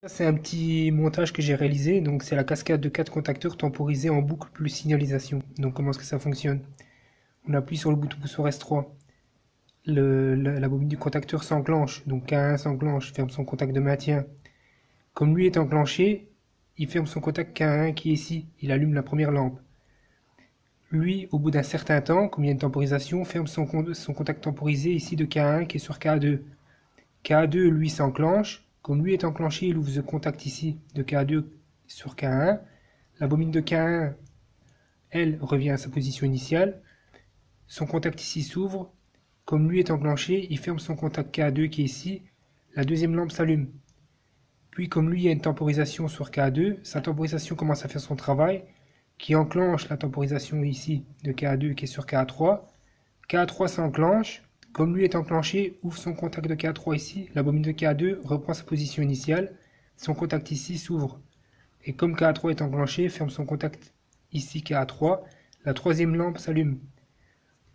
C'est un petit montage que j'ai réalisé, donc c'est la cascade de 4 contacteurs temporisés en boucle plus signalisation. Donc comment est-ce que ça fonctionne? On appuie sur le bouton pouce sur S3, la bobine du contacteur s'enclenche, donc K1 s'enclenche, ferme son contact de maintien. Comme lui est enclenché, il ferme son contact K1 qui est ici, il allume la première lampe. Lui, au bout d'un certain temps, comme il y a une temporisation, ferme son contact temporisé ici de K1 qui est sur K2. K2, lui, s'enclenche. Comme lui est enclenché, il ouvre ce contact ici de K2 sur K1. La bobine de K1, elle, revient à sa position initiale. Son contact ici s'ouvre. Comme lui est enclenché, il ferme son contact K2 qui est ici. La deuxième lampe s'allume. Puis, comme lui, il y a une temporisation sur K2, sa temporisation commence à faire son travail, qui enclenche la temporisation ici de K2 qui est sur K3. K3 s'enclenche. Comme lui est enclenché, ouvre son contact de K3 ici, la bobine de K2 reprend sa position initiale, son contact ici s'ouvre. Et comme K3 est enclenché, ferme son contact ici K3, la troisième lampe s'allume.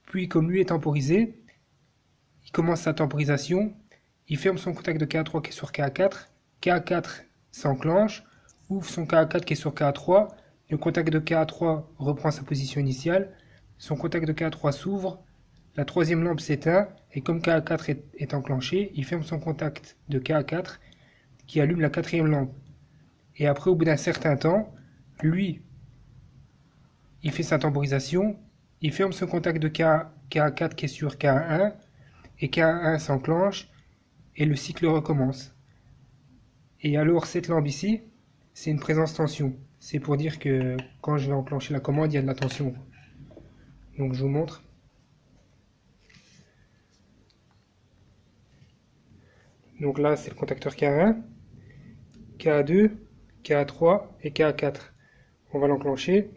Puis comme lui est temporisé, il commence sa temporisation, il ferme son contact de K3 qui est sur K4, K4 s'enclenche, ouvre son K4 qui est sur K3, le contact de K3 reprend sa position initiale, son contact de K3 s'ouvre, la troisième lampe s'éteint et comme K4 est enclenché, il ferme son contact de K4 qui allume la quatrième lampe. Et après, au bout d'un certain temps, lui, il fait sa temporisation, il ferme son contact de K4 qui est sur K1 et K1 s'enclenche et le cycle recommence. Et alors cette lampe ici, c'est une présence tension. C'est pour dire que quand je vais enclencher la commande, il y a de la tension. Donc je vous montre. Donc là, c'est le contacteur K1, K2, K3 et K4. On va l'enclencher.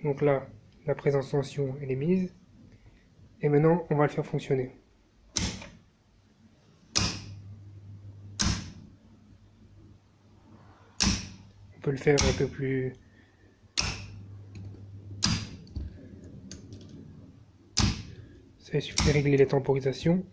Donc là, la présence tension, elle est mise. Et maintenant, on va le faire fonctionner. On peut le faire un peu plus... Ça, il suffit de régler les temporisations.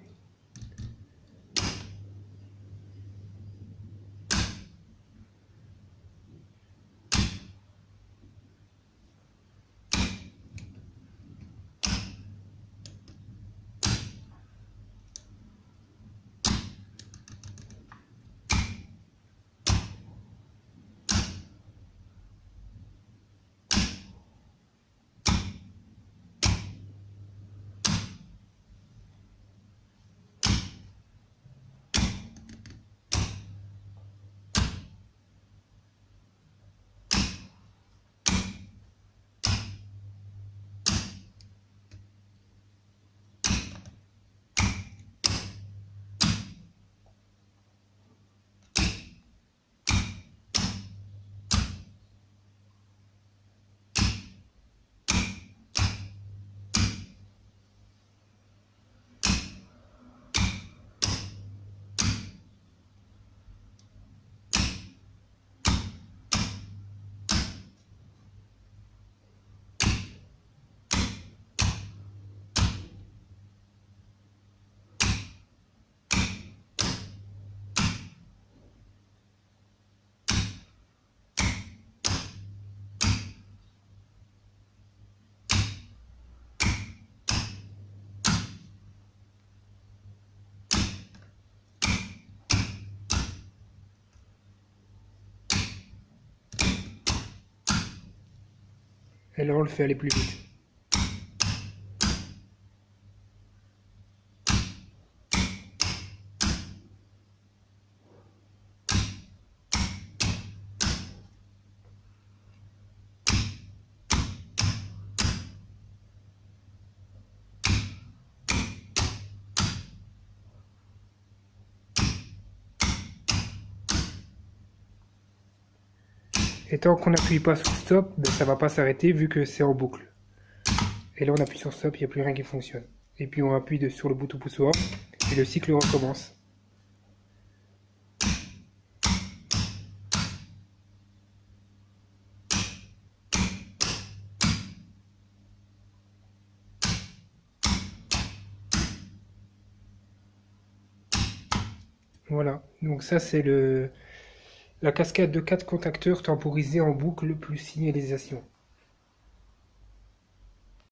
Et là, on le fait aller plus vite. Et tant qu'on n'appuie pas sur stop, ben, ça ne va pas s'arrêter vu que c'est en boucle. Et là on appuie sur stop, il n'y a plus rien qui fonctionne. Et puis on appuie sur le bouton pouce off et le cycle recommence. Voilà. Donc ça, c'est la cascade de 4 contacteurs temporisés en boucle plus signalisation.